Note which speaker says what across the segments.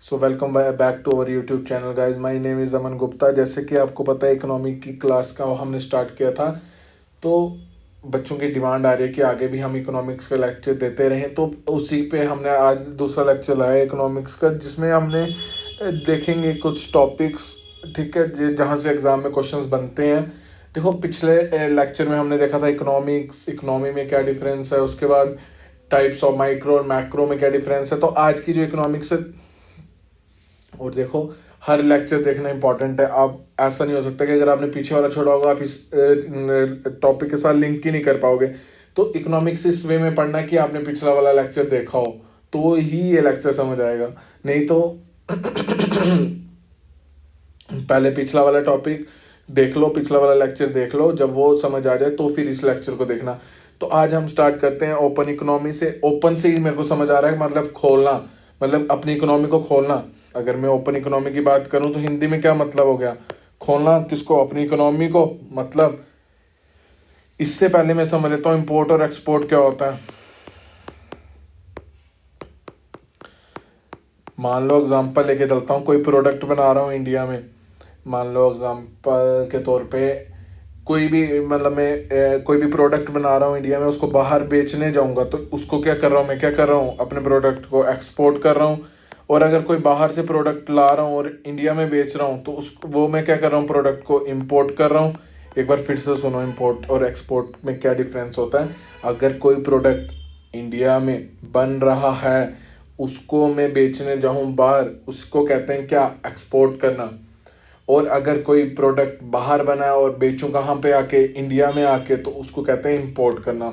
Speaker 1: So welcome back to our YouTube channel guys. My name is Aman Gupta. जैसे कि आपको पता है इकोनॉमिक की क्लास का हमने स्टार्ट किया था, तो बच्चों की डिमांड आ रही है कि आगे भी हम इकोनॉमिक्स का लेक्चर देते रहें। तो उसी पे हमने आज दूसरा लेक्चर लाया इकोनॉमिक्स का, जिसमें हमने देखेंगे कुछ टॉपिक्स, ठीक है, जहाँ से एग्ज़ाम में क्वेश्चंस बनते हैं। देखो, पिछले लेक्चर में हमने देखा था इकोनॉमी में क्या डिफरेंस है, उसके बाद टाइप्स ऑफ माइक्रो और मैक्रो में क्या डिफरेंस है। तो आज की जो इकोनॉमिक्स है, और देखो, हर लेक्चर देखना इंपॉर्टेंट है। आप ऐसा नहीं हो सकता कि अगर आपने पीछे वाला छोड़ा होगा आप इस टॉपिक के साथ लिंक ही नहीं कर पाओगे। तो इकोनॉमिक्स इस वे में पढ़ना कि आपने पिछला वाला लेक्चर देखा हो तो ही ये लेक्चर समझ आएगा, नहीं तो पहले पिछला वाला टॉपिक देख लो, पिछला वाला लेक्चर देख लो, जब वो समझ आ जाए तो फिर इस लेक्चर को देखना। तो आज हम स्टार्ट करते हैं ओपन इकोनॉमी से। ओपन से ही मेरे को समझ आ रहा है, मतलब खोलना, मतलब अपनी इकोनॉमी को खोलना। अगर मैं ओपन इकोनॉमी की बात करूं तो हिंदी में क्या मतलब हो गया? खोलना किसको? अपनी इकोनॉमी को। मतलब इससे पहले मैं समझ लेता हूँ इम्पोर्ट और एक्सपोर्ट क्या होता है। मान लो एग्जांपल लेके चलता हूँ, कोई प्रोडक्ट बना रहा हूँ इंडिया में। मान लो एग्जांपल के तौर पे कोई भी, मतलब मैं कोई भी प्रोडक्ट बना रहा हूँ इंडिया में, उसको बाहर बेचने जाऊंगा तो उसको क्या कर रहा हूँ? मैं क्या कर रहा हूँ? अपने प्रोडक्ट को एक्सपोर्ट कर रहा हूँ। और अगर कोई बाहर से प्रोडक्ट ला रहा हूँ और इंडिया में बेच रहा हूँ तो उस वो मैं क्या कर रहा हूँ? प्रोडक्ट को इम्पोर्ट कर रहा हूँ। एक बार फिर से सुनो, इम्पोर्ट और एक्सपोर्ट में क्या डिफरेंस होता है। अगर कोई प्रोडक्ट इंडिया में बन रहा है, उसको मैं बेचने जाऊँ बाहर, उसको कहते हैं क्या? एक्सपोर्ट करना। और अगर कोई प्रोडक्ट बाहर बना है और बेचूं कहाँ पे? आके इंडिया में आके, तो उसको कहते हैं इंपोर्ट करना।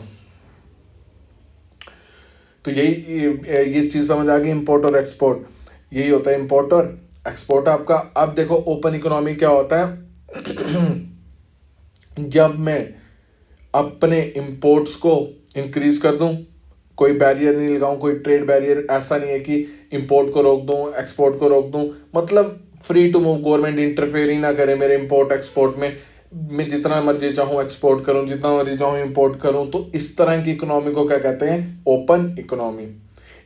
Speaker 1: तो यही ये चीज़ समझ आ गई, इंपोर्ट और एक्सपोर्ट यही होता है, इंपोर्ट और एक्सपोर्ट आपका। अब देखो ओपन इकोनॉमी क्या होता है। जब मैं अपने इंपोर्ट्स को इंक्रीज कर दूं, कोई बैरियर नहीं लगाऊं, कोई ट्रेड बैरियर, ऐसा नहीं है कि इंपोर्ट को रोक दूं एक्सपोर्ट को रोक दूं, मतलब free to move, government interfere ही ना करे मेरे इंपोर्ट एक्सपोर्ट में। मैं जितना मर्जी चाहूँ एक्सपोर्ट करूँ, जितना मर्जी चाहूँ इंपोर्ट करूँ। तो इस तरह की इकोनॉमी को क्या कहते हैं? Open economy.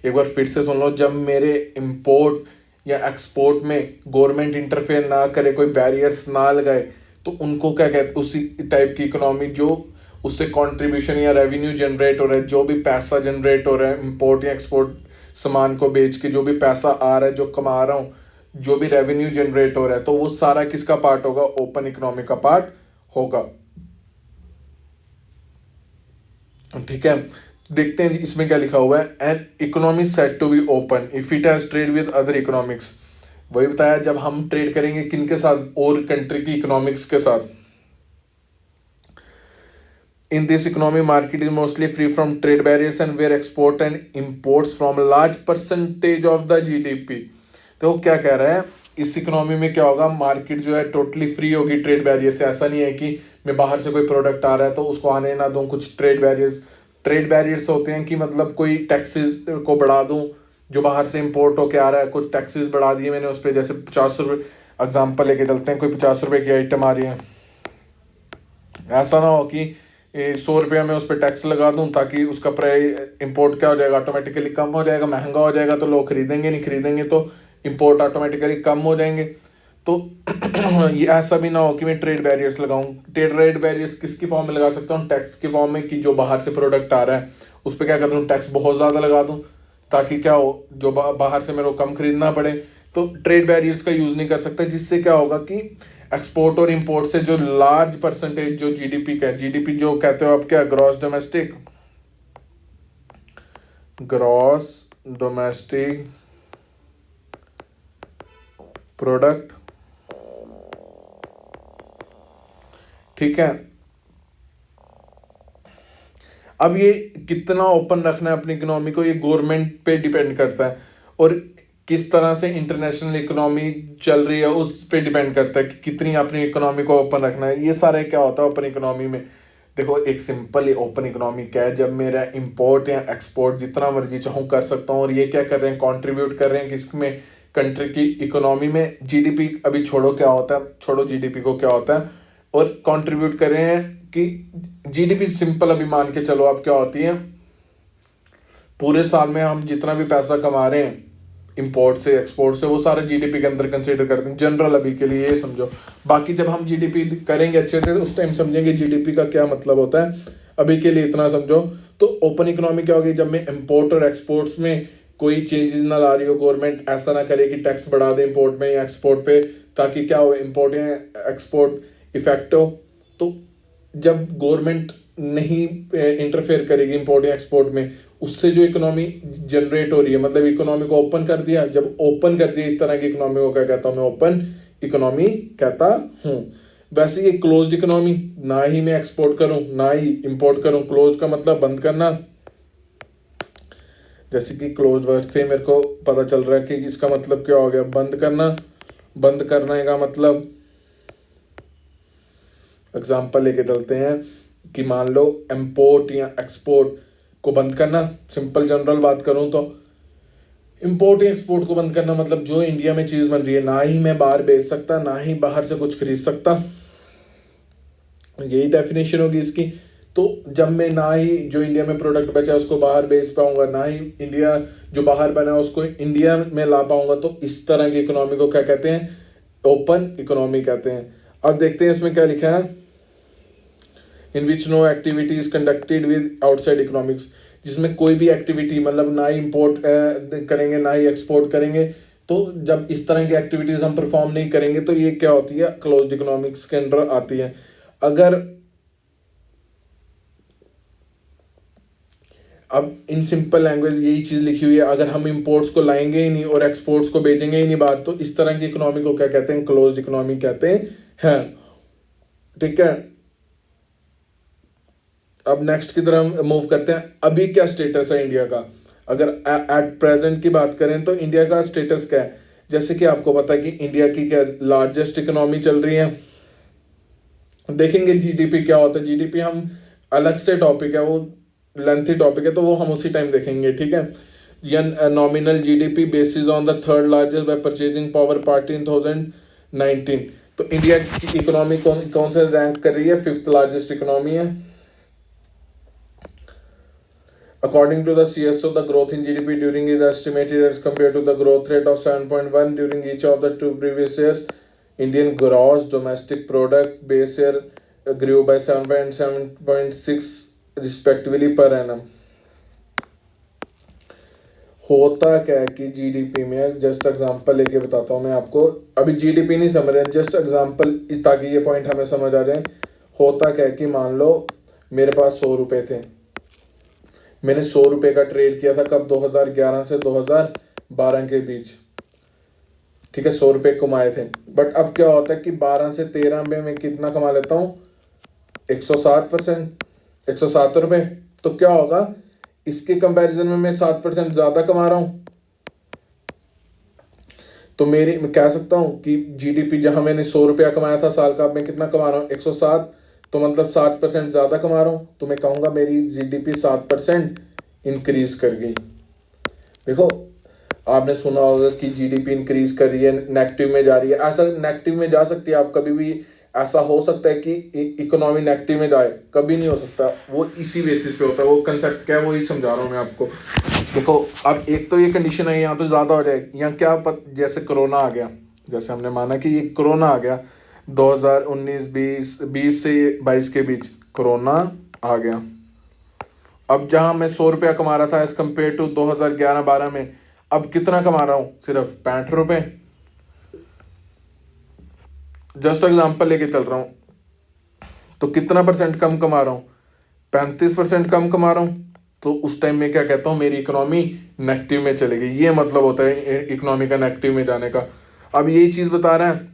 Speaker 1: एक बार फिर से सुन लो, जब मेरे इंपोर्ट या एक्सपोर्ट में गवर्नमेंट इंटरफेयर ना करे, कोई बैरियर्स ना लगाए, तो उनको क्या कहते? उसी टाइप की इकोनॉमी जो उससे कंट्रीब्यूशन या रेवेन्यू जनरेट हो रहा है, जो भी पैसा जनरेट हो रहा है इंपोर्ट या एक्सपोर्ट सामान को बेच के, जो भी पैसा आ रहा है, जो कमा रहा हूँ, जो भी रेवेन्यू जनरेट हो रहा है, तो वो सारा किसका पार्ट होगा? ओपन इकोनॉमी का पार्ट होगा। ठीक है, देखते हैं इसमें क्या लिखा हुआ है। An economy set to be open if it has trade with other economics. वही बताया, जब हम ट्रेड करेंगे किनके साथ? और कंट्री की इकोनॉमिक्स के साथ। In this economy, market is mostly free from trade barriers and where export and imports from a large percentage of the GDP। तो क्या कह रहा है? इस इकोनॉमी में क्या होगा? मार्केट जो है टोटली फ्री होगी ट्रेड बैरियर से। ऐसा नहीं है कि मैं बाहर से कोई प्रोडक्ट आ रहा है तो उसको आने ना दूं। कुछ ट्रेड बैरियर्स होते हैं कि मतलब कोई टैक्सेस को बढ़ा दूं, जो बाहर से इंपोर्ट होके आ रहा है, कुछ टैक्सेस बढ़ा दिए मैंने उस पर। जैसे 50 रुपये एग्जाम्पल लेके चलते हैं, कोई 50 रुपये की आइटम आ रही है, ऐसा ना हो कि 100 रुपया में उस पर टैक्स लगा दूं, ताकि उसका प्राइस इंपोर्ट क्या हो जाएगा? ऑटोमेटिकली कम हो जाएगा, महंगा हो जाएगा, तो लोग खरीदेंगे नहीं, खरीदेंगे तो इंपोर्ट ऑटोमेटिकली कम हो जाएंगे। तो ये ऐसा भी ना हो कि मैं ट्रेड बैरियर्स लगाऊं। ट्रेड बैरियर्स किसकी फॉर्म में लगा सकता हूँ? टैक्स की फॉर्म में, कि जो बाहर से प्रोडक्ट आ रहा है उस पर क्या कर दूँ? टैक्स बहुत ज़्यादा लगा दूँ, ताकि क्या हो, जो बाहर से मेरे को कम खरीदना पड़े। तो ट्रेड बैरियर्स का यूज़ नहीं कर सकता, जिससे क्या होगा कि एक्सपोर्ट और इंपोर्ट से जो लार्ज परसेंटेज जो जीडीपी का है, जीडीपी जो कहते हो आप, क्या? Gross domestic product. ठीक है, अब ये कितना ओपन रखना है अपनी इकोनॉमी को, ये गवर्नमेंट पे डिपेंड करता है। और किस तरह से इंटरनेशनल इकोनॉमी चल रही है उस पे डिपेंड करता है कि कितनी अपनी इकोनॉमी को ओपन रखना है। ये सारा क्या होता है ओपन इकोनॉमी में? देखो, एक सिंपल ओपन इकोनॉमी क्या है? जब मेरा इंपोर्ट या एक्सपोर्ट जितना मर्जी चाहूँ कर सकता हूँ। और ये क्या कर रहे हैं? कंट्रीब्यूट कर रहे हैं किसमें? कंट्री की इकोनॉमी में। जीडीपी अभी छोड़ो, क्या होता है, छोड़ो जीडीपी को, क्या होता है। और कंट्रीब्यूट कर रहे हैं कि जीडीपी सिंपल अभी मान के चलो आप क्या होती है, पूरे साल में हम जितना भी पैसा कमा रहे हैं, इंपोर्ट से, एक्सपोर्ट से, वो सारा जीडीपी के अंदर कंसीडर करते हैं। जनरल अभी के लिए ये समझो, बाकी जब हम जीडीपी करेंगे अच्छे से उस टाइम समझेंगे जीडीपी का क्या मतलब होता है। अभी के लिए इतना समझो। तो ओपन इकोनॉमी क्या होगी, जब मैं इंपोर्ट और एक्सपोर्ट्स में कोई चेंजेस ना ला रही हो, गवर्नमेंट ऐसा ना करे कि टैक्स बढ़ा दे इंपोर्ट में या एक्सपोर्ट पे, ताकि क्या हो, इंपोर्ट या एक्सपोर्ट इफेक्ट हो। तो जब गवर्नमेंट नहीं इंटरफेयर करेगी इंपोर्ट या एक्सपोर्ट में, उससे जो इकोनॉमी जनरेट हो रही है, मतलब इकोनॉमी को ओपन कर दिया, जब ओपन कर दिया इस तरह की इकोनॉमी को क्या कहता हूँ मैं, ओपन इकोनॉमी कहता हूँ। वैसे ये क्लोज्ड इकोनॉमी, ना ही मैं एक्सपोर्ट करूं ना ही इंपोर्ट करूं, क्लोज का मतलब बंद करना। जैसे कि क्लोज वर्ड से मेरे को पता चल रहा है कि इसका मतलब क्या हो गया, बंद करना। बंद करने का मतलब एग्जांपल लेके चलते हैं कि मान लो इंपोर्ट या एक्सपोर्ट को बंद करना। सिंपल जनरल बात करूं तो इंपोर्ट या एक्सपोर्ट को बंद करना मतलब जो इंडिया में चीज बन रही है ना ही मैं बाहर बेच सकता, ना ही बाहर से कुछ खरीद सकता, यही डेफिनेशन होगी इसकी। तो जब मैं ना ही जो इंडिया में प्रोडक्ट बचा उसको बाहर बेच पाऊंगा, ना ही इंडिया जो बाहर बना उसको इंडिया में ला पाऊंगा, तो इस तरह की इकोनॉमी को क्या कहते हैं, ओपन इकोनॉमी कहते हैं। अब देखते हैं इसमें क्या लिखा है, in which no activity is conducted with outside economics, जिसमें कोई भी एक्टिविटी मतलब ना ही इंपोर्ट करेंगे ना ही एक्सपोर्ट करेंगे। तो जब इस तरह की एक्टिविटीज हम परफॉर्म नहीं करेंगे तो ये क्या होती है, क्लोज्ड इकोनॉमिक्स के अंदर आती है। अगर अब इन सिंपल लैंग्वेज यही चीज लिखी हुई है, अगर हम इंपोर्ट्स को लाएंगे ही नहीं और एक्सपोर्ट्स को भेजेंगे ही नहीं बाहर, तो इस तरह की इकोनॉमी को क्या कहते हैं, क्लोज्ड इकोनॉमी कहते हैं। ठीक है, अब नेक्स्ट की तरफ मूव करते हैं। अभी क्या स्टेटस है इंडिया का, अगर एट प्रेजेंट की बात करें तो इंडिया का स्टेटस क्या है। जैसे कि आपको पता है कि इंडिया की क्या लार्जेस्ट इकोनॉमी चल रही है। देखेंगे जीडीपी क्या होता है, जीडीपी हम अलग से टॉपिक है, वो लेंथी टॉपिक है, तो वो हम उसी टाइम देखेंगे। ठीक है, या nominal GDP basis on the third largest by purchasing power party इन 2019। तो इंडिया की इकोनॉमी कौन से रैंक कर रही है, फिफ्थ लार्जेस्ट इकोनॉमी है। According to the CSO, the growth in GDP during is estimated as compared to the growth rate of 7.1 during each of the two previous years. Indian gross domestic product base year grew by 7 and 7.6 respectively per annum. होता क्या है कि GDP में, just example लेके बताता हूँ मैं आपको, अभी जीडीपी नहीं समझ रहे, जस्ट एग्जांपल ताकि ये पॉइंट हमें समझ आ रहे हैं। होता क्या है कि मान लो मेरे पास 100 रुपये थे, मैंने 100 रुपये का ट्रेड किया था कब, 2011 से 2012 के बीच। ठीक है, 100 रुपये कमाए थे। बट अब क्या होता है कि 12 से 13 में मैं कितना कमा लेता हूँ, 107%, 107 रुपये। तो क्या होगा, इसके कंपैरिजन में मैं 7% ज़्यादा कमा रहा हूँ। तो मैं कह सकता हूँ कि जीडीपी जहाँ मैंने 100 रुपया कमाया था साल का, अब मैं कितना कमा रहा हूँ, 107। तो मतलब 7% ज़्यादा कमा रहा हूँ, तो मैं कहूँगा मेरी जीडीपी 7% इंक्रीज कर गई। देखो, आपने सुना होगा कि जीडीपी इंक्रीज कर रही है, नेगेटिव में जा रही है। ऐसा नेगेटिव में जा सकती है, आप कभी भी ऐसा हो सकता है कि इकोनॉमी नेगेटिव में जाए, कभी नहीं हो सकता। वो इसी बेसिस पे होता है, वो कंसेप्ट क्या है वही समझा रहा हूँ मैं आपको। देखो, अब एक तो ये कंडीशन है यहाँ तो ज़्यादा हो जाएगी, यहाँ क्या जैसे कोरोना आ गया, जैसे हमने माना कि ये कोरोना आ गया 2019 20 से 22 के बीच कोरोना आ गया। अब जहाँ मैं 100 रुपया कमा रहा था एज कम्पेयर टू 2011-12 में, अब कितना कमा रहा हूँ, सिर्फ 65 रुपये। जस्ट एग्जांपल लेके चल रहा हूँ, तो कितना परसेंट कम कमा रहा हूँ, 35% कम कमा रहा हूँ। तो उस टाइम में क्या कहता हूँ, मेरी इकोनॉमी नेगेटिव में चली गई। ये मतलब होता है इकोनॉमी का नेगेटिव में जाने का। अब यही चीज़ बता रहा है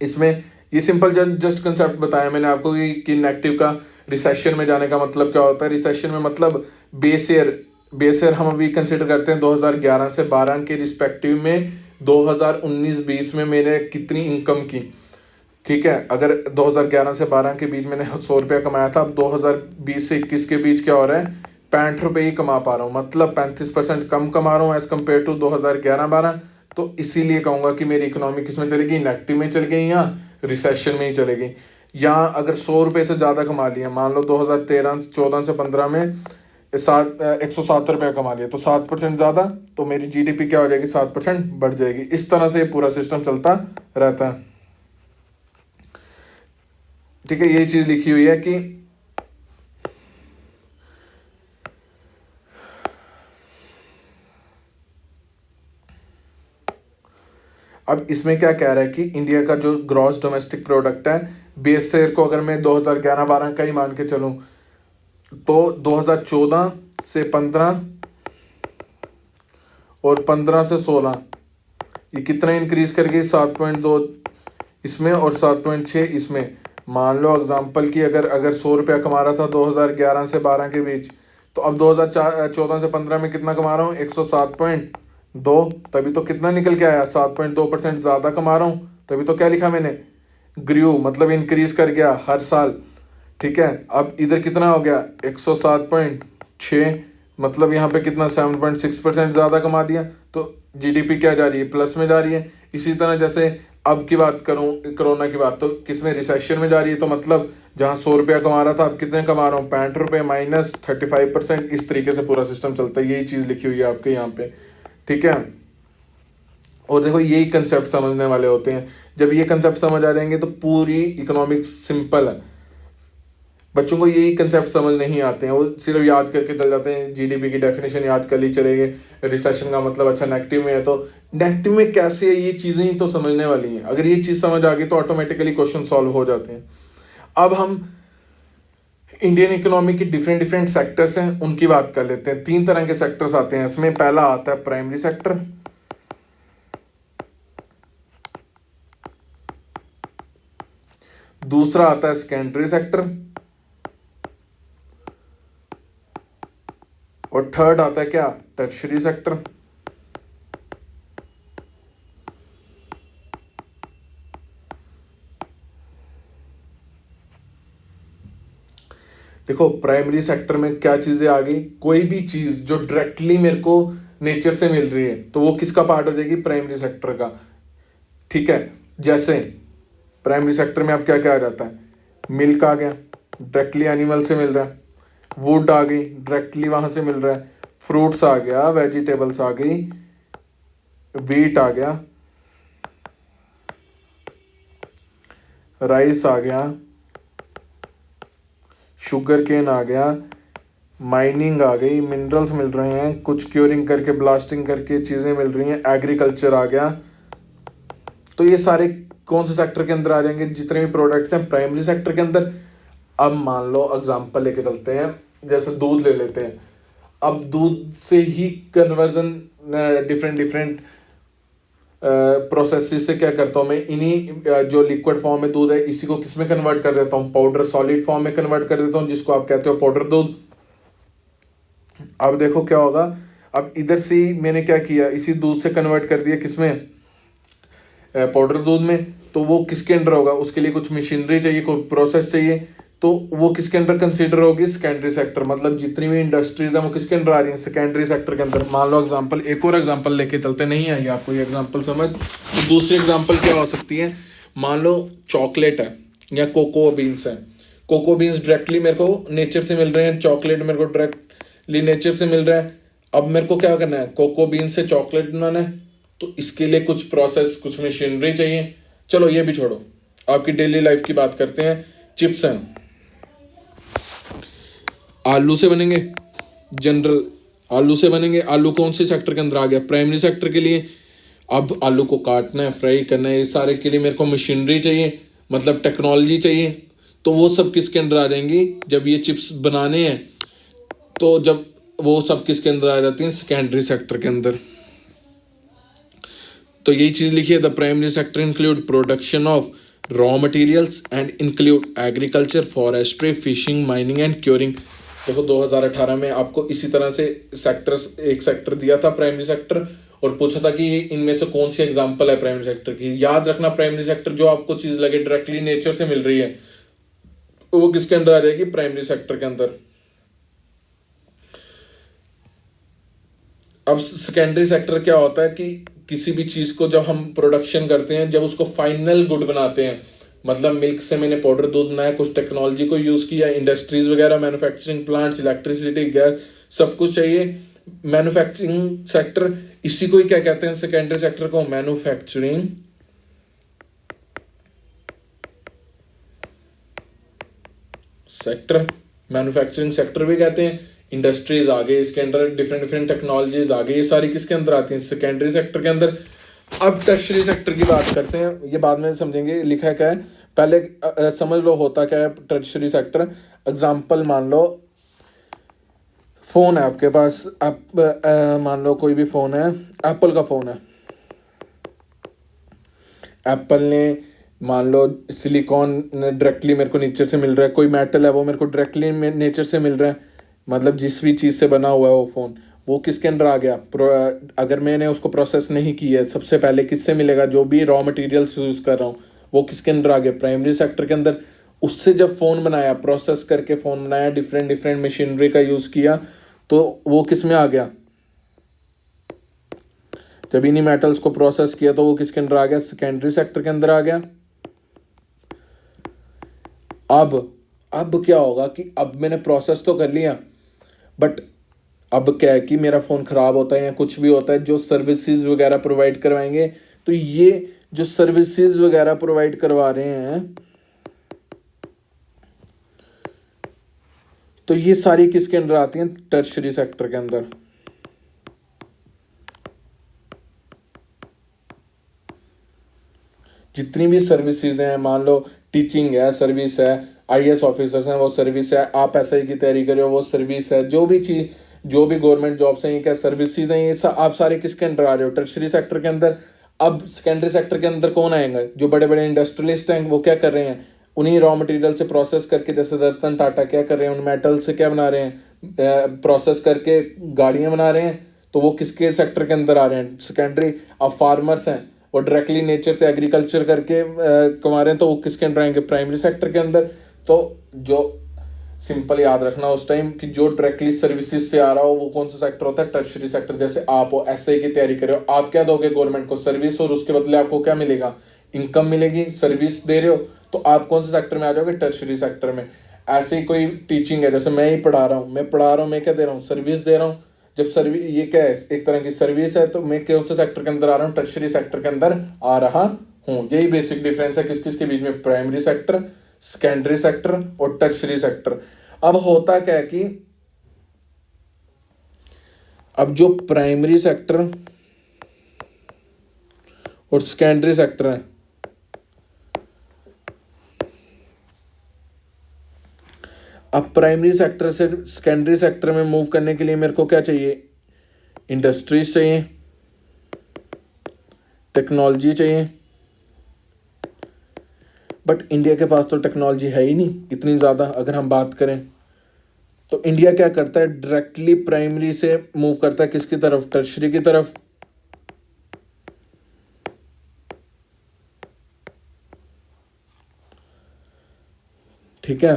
Speaker 1: इसमें, ये सिंपल जस्ट कंसेप्ट बताया मैंने आपको कि नेगेटिव का रिसेशन में जाने का मतलब क्या होता है। रिसेशन में मतलब बेस ईयर हम अभी कंसिडर करते हैं 2011 से 12 के रिस्पेक्टिव में 2019-20 में मैंने कितनी इनकम की। ठीक है, अगर 2011 से 12 के बीच मैंने 100 रुपया कमाया था, अब 2020 से 21 के बीच क्या हो रहा है, 65 रुपये ही कमा पा रहा हूँ, मतलब 35% कम कमा रहा हूँ एज कम्पेयर टू 2011-12। तो इसीलिए कहूँगा कि मेरी इकोनॉमी किस में चलेगी, नेगेटिव में चल गई या रिसेशन में ही चलेगी। या अगर 100 रुपये से ज़्यादा कमा लिया, मान लो 2013-14 से 15 में 107 रुपया कमा लिया तो 7% ज़्यादा, तो मेरी जीडीपी क्या हो जाएगी, 7% बढ़ जाएगी। इस तरह से ये पूरा सिस्टम चलता रहता है। ठीक है, ये चीज़ लिखी हुई है कि अब इसमें क्या कह रहा है कि इंडिया का जो ग्रॉस डोमेस्टिक प्रोडक्ट है, बेस शेयर को अगर मैं 2011-12 का ही मान के चलूँ तो 2014 से 15 और 15 से 16 ये कितना इंक्रीज कर गई, 7.2 इसमें और 7.6 इसमें। मान लो एग्जांपल की अगर 100 रुपया कमा रहा था 2011 से 12 के बीच, तो अब 2014 से 15 में कितना कमा रहा हूँ, 107.2। तभी तो कितना निकल के आया, 7.2% ज़्यादा कमा रहा हूँ। तभी तो क्या लिखा मैंने, ग्रू, मतलब इंक्रीज कर गया हर साल। ठीक है, अब इधर कितना हो गया, 107.6, मतलब यहाँ पे कितना, 7.6% ज़्यादा कमा दिया। तो जीडीपी क्या जा रही है, प्लस में जा रही है। इसी तरह जैसे अब की बात करूँ कोरोना की बात, तो किसमें, रिसेशन में जा रही है। तो मतलब जहाँ 100 रुपया कमा रहा था अब कितने कमा रहा हूँ, 65 रुपये, -35%। इस तरीके से पूरा सिस्टम चलता है। यही चीज़ लिखी हुई है आपके यहाँ पे। ठीक है, और देखो यही कंसेप्ट समझने वाले होते हैं। जब ये कंसेप्ट समझ आ जाएंगे तो पूरी इकोनॉमिक्स सिंपल है। बच्चों को यही कंसेप्ट समझ नहीं आते हैं, वो सिर्फ याद करके चल जाते हैं। जीडीपी की डेफिनेशन याद कर ली चलेंगे, रिसेशन का मतलब अच्छा नेगेटिव में है, तो नेगेटिव में कैसे है, ये चीज़ें ही तो समझने वाली हैं। अगर ये चीज़ समझ आ गई तो ऑटोमेटिकली क्वेश्चन सॉल्व हो जाते हैं। अब हम इंडियन इकोनॉमी की डिफरेंट डिफरेंट सेक्टर्स हैं उनकी बात कर लेते हैं। 3 तरह के सेक्टर्स आते हैं इसमें। पहला आता है प्राइमरी सेक्टर, दूसरा आता है सेकेंडरी सेक्टर, और थर्ड आता है क्या, टर्शरी सेक्टर। देखो प्राइमरी सेक्टर में क्या चीजें आ गई, कोई भी चीज जो डायरेक्टली मेरे को नेचर से मिल रही है तो वो किसका पार्ट हो जाएगी, प्राइमरी सेक्टर का। ठीक है, जैसे प्राइमरी सेक्टर में अब क्या क्या आ जाता है, मिल्क आ गया, डायरेक्टली एनिमल से मिल रहा है। वुड आ गई, डायरेक्टली वहां से मिल रहा है। फ्रूट्स आ गया, वेजिटेबल्स आ गई, वीट आ गया, राइस आ गया, शुगर केन आ गया, माइनिंग आ गई, मिनरल्स मिल रहे हैं, कुछ क्योरिंग करके ब्लास्टिंग करके चीज़ें मिल रही हैं, एग्रीकल्चर आ गया। तो ये सारे कौन से सेक्टर के अंदर आ जाएंगे, जितने भी प्रोडक्ट्स हैं प्राइमरी सेक्टर के अंदर। अब मान लो एग्जांपल लेके चलते हैं, जैसे दूध ले लेते हैं। अब दूध से ही कन्वर्जन डिफरेंट डिफरेंट प्रोसेस से क्या करता हूँ मैं, इन्हीं जो लिक्विड फॉर्म में दूध है इसी को किस में कन्वर्ट कर देता हूँ, पाउडर सॉलिड फॉर्म में कन्वर्ट कर देता हूँ, जिसको आप कहते हो पाउडर दूध। अब देखो क्या होगा, अब इधर से ही मैंने क्या किया, इसी दूध से कन्वर्ट कर दिया किसमें, पाउडर दूध में। तो वो किसके अंडर होगा, उसके लिए कुछ मशीनरी चाहिए, कोई प्रोसेस चाहिए, तो वो किसके अंडर कंसीडर होगी, सेकेंडरी सेक्टर। मतलब जितनी भी इंडस्ट्रीज हैं वो किसके अंडर आ रही हैं, सेकेंडरी सेक्टर के अंदर। मान लो एग्जांपल, एक और एग्जांपल लेके चलते, नहीं आई आपको ये एग्जांपल समझ, तो दूसरी एग्जांपल क्या हो सकती है, मान लो चॉकलेट है या कोको बीन्स है। कोको बीन्स डायरेक्टली मेरे को नेचर से मिल रहे हैं, चॉकलेट मेरे को डायरेक्टली नेचर से मिल रहा है। अब मेरे को क्या करना है, कोको बीन्स से चॉकलेट बनाना है, तो इसके लिए कुछ प्रोसेस, कुछ मशीनरी चाहिए। चलो ये भी छोड़ो, आपकी डेली लाइफ की बात करते हैं। चिप्स हैं, आलू से बनेंगे, जनरल आलू से बनेंगे। आलू कौन से सेक्टर के अंदर आ गया, प्राइमरी सेक्टर के लिए। अब आलू को काटना है, फ्राई करना है, इस सारे के लिए मेरे को मशीनरी चाहिए, मतलब टेक्नोलॉजी चाहिए। तो वो सब किसके अंदर आ जाएंगी, जब ये चिप्स बनाने हैं तो जब वो सब किसके अंदर आ जाती हैं, सेकेंडरी सेक्टर के अंदर। तो यही चीज़ लिखी है, the primary sector include production of raw materials and include agriculture, forestry, fishing, mining and curing. देखो 2018 में आपको इसी तरह से सेक्टर्स, एक सेक्टर दिया था प्राइमरी सेक्टर, और पूछा था कि इनमें से कौन सी एग्जांपल है प्राइमरी सेक्टर की। याद रखना, प्राइमरी सेक्टर जो आपको चीज लगे डायरेक्टली नेचर से मिल रही है वो किसके अंदर आ जाएगी, प्राइमरी सेक्टर के अंदर। अब सेकेंडरी सेक्टर क्या होता है कि किसी भी चीज को जब हम प्रोडक्शन करते हैं, जब उसको फाइनल गुड बनाते हैं, मतलब मिल्क से मैंने पाउडर दूध बनाया, कुछ टेक्नोलॉजी को यूज किया, इंडस्ट्रीज वगैरह, मैन्युफैक्चरिंग प्लांट्स, इलेक्ट्रिसिटी, गैस, सब कुछ चाहिए। मैन्युफैक्चरिंग सेक्टर, इसी को ही क्या कहते हैं, सेकेंडरी सेक्टर को मैन्युफैक्चरिंग सेक्टर, मैन्युफैक्चरिंग सेक्टर भी कहते हैं। इंडस्ट्रीज आ गई, इसके अंदर डिफरेंट डिफरेंट टेक्नोलॉजीज आ गई, ये सारी किसके अंदर आती हैं, सेकेंडरी सेक्टर के अंदर। अब टर्शरी सेक्टर की बात करते हैं, ये बाद में समझेंगे लिखा है क्या है, पहले समझ लो होता क्या है टर्शरी सेक्टर। एग्जांपल मान लो फोन है आपके पास, आप मान लो कोई भी फोन है, एप्पल का फोन है। एप्पल ने मान लो सिलिकॉन डायरेक्टली मेरे को नेचर से मिल रहा है, कोई मेटल है वो मेरे को डायरेक्टली नेचर से मिल रहा है, मतलब जिस भी चीज़ से बना हुआ है वो फ़ोन, वो किसके अंदर आ गया। अगर मैंने उसको प्रोसेस नहीं किया है, सबसे पहले किससे मिलेगा, जो भी रॉ मटेरियल्स यूज़ कर रहा हूँ वो किसके अंदर आ गया, प्राइमरी सेक्टर के अंदर। उससे जब फ़ोन बनाया, प्रोसेस करके फ़ोन बनाया, डिफरेंट डिफरेंट मशीनरी का यूज़ किया, तो वो किस में आ गया, जब इन्हीं मेटल्स को प्रोसेस किया तो वो किसके अंदर आ गया, सेकेंडरी सेक्टर के अंदर आ गया। अब क्या होगा कि अब मैंने प्रोसेस तो कर लिया, बट अब क्या है कि मेरा फ़ोन ख़राब होता है या कुछ भी होता है, जो सर्विसेज वगैरह प्रोवाइड करवाएंगे, तो ये जो सर्विसेज वगैरह प्रोवाइड करवा रहे हैं, तो ये सारी किसके अंदर आती हैं, टर्शरी सेक्टर के अंदर। जितनी भी सर्विसेज हैं, मान लो टीचिंग है सर्विस है, आईएएस ऑफिसर्स हैं वो सर्विस है, आप एसआई की तैयारी कर रहे हो वो सर्विस है, जो भी चीज़, जो भी गवर्नमेंट जॉब्स हैं ये क्या सर्विसेज हैं, ये आप सारे किसके अंदर आ रहे हो, टर्शरी सेक्टर के अंदर। अब सेकेंडरी सेक्टर के अंदर कौन आएगा, जो बड़े बड़े इंडस्ट्रियलिस्ट हैं वो क्या कर रहे हैं, उन्हीं रॉ मटेरियल से प्रोसेस करके, जैसे रतन टाटा क्या कर रहे हैं, उन मेटल से क्या बना रहे हैं, प्रोसेस करके गाड़ियाँ बना रहे हैं, तो वो किसके सेक्टर के अंदर आ रहे हैं, सेकेंडरी। अब फार्मर्स हैं वो डायरेक्टली नेचर से एग्रीकल्चर करके कमा रहे हैं, तो वो किसके अंदर आएंगे, प्राइमरी सेक्टर के अंदर। तो जो सिंपल याद रखना उस टाइम कि जो डायरेक्टली सर्विसेज से आ रहा हो वो कौन सा सेक्टर होता है, टर्शरी सेक्टर। जैसे आप हो एसए की तैयारी कर रहे हो, आप क्या दोगे गवर्नमेंट को, सर्विस, और उसके बदले आपको क्या मिलेगा, इनकम मिलेगी। सर्विस दे रहे हो तो आप कौन से सेक्टर में आ जाओगे, टर्शरी सेक्टर में। ऐसे ही कोई टीचिंग है, जैसे मैं ही पढ़ा रहा हूँ, मैं क्या दे रहा हूँ, सर्विस दे रहा हूँ। जब सर्विस, ये क्या है, एक तरह की सर्विस है, तो मैं कौन से सेक्टर के अंदर आ रहा हूँ, टर्शरी सेक्टर के अंदर आ रहा हूँ। यही बेसिक डिफरेंस है किस किस के बीच में, प्राइमरी सेक्टर, सेकेंडरी सेक्टर और टर्शरी सेक्टर। अब होता क्या है कि अब जो प्राइमरी सेक्टर और सेकेंडरी सेक्टर है, अब प्राइमरी सेक्टर से सेकेंडरी सेक्टर में मूव करने के लिए मेरे को क्या चाहिए, इंडस्ट्रीज चाहिए, टेक्नोलॉजी चाहिए। बट इंडिया के पास तो टेक्नोलॉजी है ही नहीं इतनी ज़्यादा। अगर हम बात करें तो इंडिया क्या करता है, डायरेक्टली प्राइमरी से मूव करता है किसकी तरफ, टर्शरी की तरफ। ठीक है,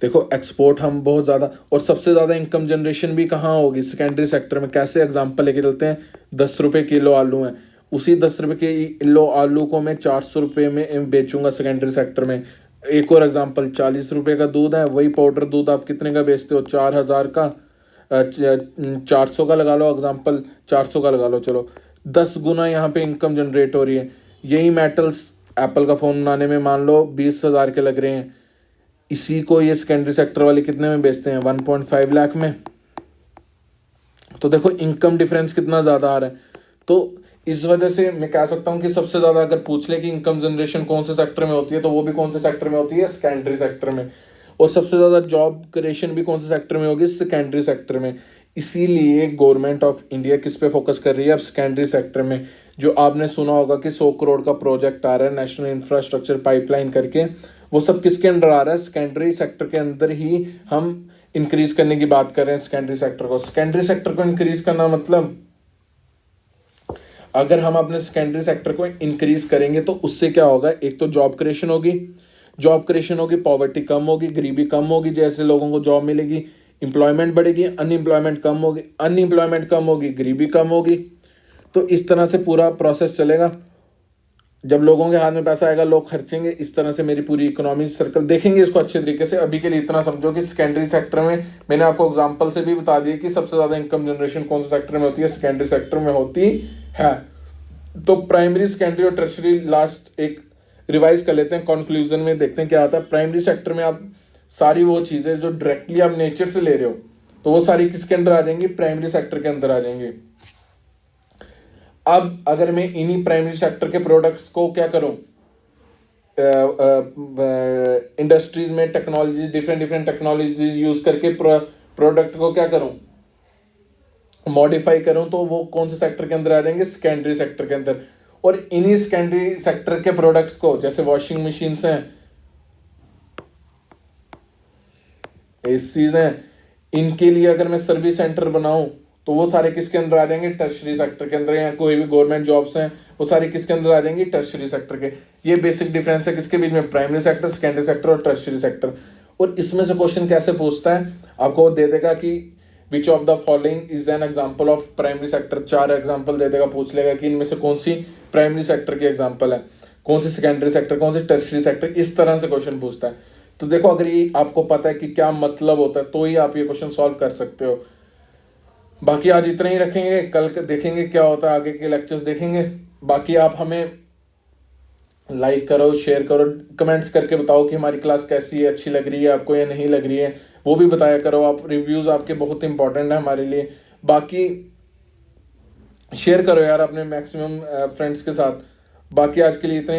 Speaker 1: देखो एक्सपोर्ट हम बहुत ज़्यादा, और सबसे ज़्यादा इनकम जनरेशन भी कहाँ होगी, सेकेंडरी सेक्टर में। कैसे, एग्जांपल लेके चलते हैं, 10 रुपये किलो आलू हैं, उसी 10 रुपये किलो आलू को मैं 400 रुपये में बेचूंगा सेकेंडरी सेक्टर में। एक और एग्जांपल, 40 रुपये का दूध है, वही पाउडर दूध आप कितने का बेचते हो, 4,000 का, 400 का लगा लो एग्जांपल, 400 का लगा लो, चलो 10 गुना यहाँ पे इनकम जनरेट हो रही है। यही मेटल्स एप्पल का फ़ोन बनाने में मान लो 20,000 के लग रहे हैं, इसी को ये सेकेंडरी सेक्टर वाले कितने में बेचते हैं, 1.5 लाख में। तो देखो इनकम डिफरेंस कितना ज़्यादा आ रहा है। तो इस वजह से मैं कह सकता हूँ कि सबसे ज़्यादा अगर पूछ ले कि इनकम जनरेशन कौन से सेक्टर में होती है, तो वो भी कौन से सेक्टर में होती है, सेकेंडरी सेक्टर में। और सबसे ज़्यादा जॉब क्रिएशन भी कौन से सेक्टर में होगी, सेकेंडरी सेक्टर में। इसीलिए गवर्नमेंट ऑफ इंडिया किस पे फोकस कर रही है, अब सेकेंडरी सेक्टर में। जो आपने सुना होगा कि 100 करोड़ का प्रोजेक्ट आ रहा है नेशनल इंफ्रास्ट्रक्चर पाइपलाइन करके, वो सब किसके अंडर आ रहा है, सेकेंडरी सेक्टर के अंदर ही हम इंक्रीज करने की बात कर रहे हैं सेकेंडरी सेक्टर को। सेकेंडरी सेक्टर को इंक्रीज करना मतलब, अगर हम अपने सेकेंडरी सेक्टर को इंक्रीज करेंगे तो उससे क्या होगा, एक तो जॉब क्रिएशन होगी, जॉब क्रिएशन होगी, पॉवर्टी कम होगी, गरीबी कम होगी, जैसे लोगों को जॉब मिलेगी, एम्प्लॉयमेंट बढ़ेगी, अनएम्प्लॉयमेंट कम होगी, अनएम्प्लॉयमेंट कम होगी, गरीबी कम होगी। तो इस तरह से पूरा प्रोसेस चलेगा। जब लोगों के हाथ में पैसा आएगा लोग खर्चेंगे, इस तरह से मेरी पूरी इकोनॉमी सर्कल देखेंगे इसको अच्छे तरीके से। अभी के लिए इतना समझो कि सेकेंडरी सेक्टर में मैंने आपको एग्जांपल से भी बता दिया कि सबसे ज़्यादा इनकम जनरेशन कौन से सेक्टर में होती है, सेकेंडरी सेक्टर में होती है। तो प्राइमरी, सेकेंडरी और टर्शरी लास्ट एक रिवाइज कर लेते हैं, कंक्लूजन में देखते हैं क्या आता है। प्राइमरी सेक्टर में आप सारी वो चीज़ें जो डायरेक्टली आप नेचर से ले रहे हो तो वो सारी किसके अंदर आ जाएंगी, प्राइमरी सेक्टर के अंदर आ जाएंगी। अब अगर मैं इन्हीं प्राइमरी सेक्टर के प्रोडक्ट्स को क्या करूं, इंडस्ट्रीज में technologies, different different technologies use करके प्रोडक्ट को क्या करूं, मॉडिफाई करूं, तो वो कौन से सेक्टर के अंदर आ जाएंगे, सेकेंडरी सेक्टर के अंदर। और इन्हीं सेकेंडरी सेक्टर के प्रोडक्ट्स को, जैसे वॉशिंग मशीन्स हैं, एसीज हैं, इनके लिए अगर मैं सर्विस सेंटर बनाऊं तो वो सारे किसके अंदर आ जाएंगे, टर्शरी सेक्टर के अंदर। या कोई भी गवर्नमेंट जॉब्स हैं वो सारी किसके अंदर आ जाएंगी, टर्शरी सेक्टर के। ये बेसिक डिफरेंस है किसके बीच में, प्राइमरी सेक्टर, सेकेंडरी सेक्टर और टर्शरी सेक्टर। और इसमें से क्वेश्चन कैसे पूछता है, आपको दे देगा कि which of the following is an example of primary sector, 4 example दे देगा, पूछ लेगा कि इनमें से कौन सी प्राइमरी सेक्टर की एग्जाम्पल है, कौन सी सेकेंडरी सेक्टर, कौन सी टर्शरी सेक्टर, इस तरह से क्वेश्चन पूछता है। तो देखो अगर ये आपको पता है कि क्या मतलब होता है तो ही आप ये क्वेश्चन सॉल्व कर सकते हो। बाकी आज इतना ही रखेंगे, कल देखेंगे क्या होता है, आगे के लेक्चर्स देखेंगे। बाकी आप हमें लाइक करो, शेयर करो, कमेंट्स करके बताओ कि हमारी क्लास कैसी है, अच्छी लग रही है आपको या नहीं लग रही है, वो भी बताया करो आप। रिव्यूज़ आपके बहुत इंपॉर्टेंट है हमारे लिए। बाकी शेयर करो यार अपने मैक्सिमम फ्रेंड्स के साथ। बाकी आज के लिए इतना ही।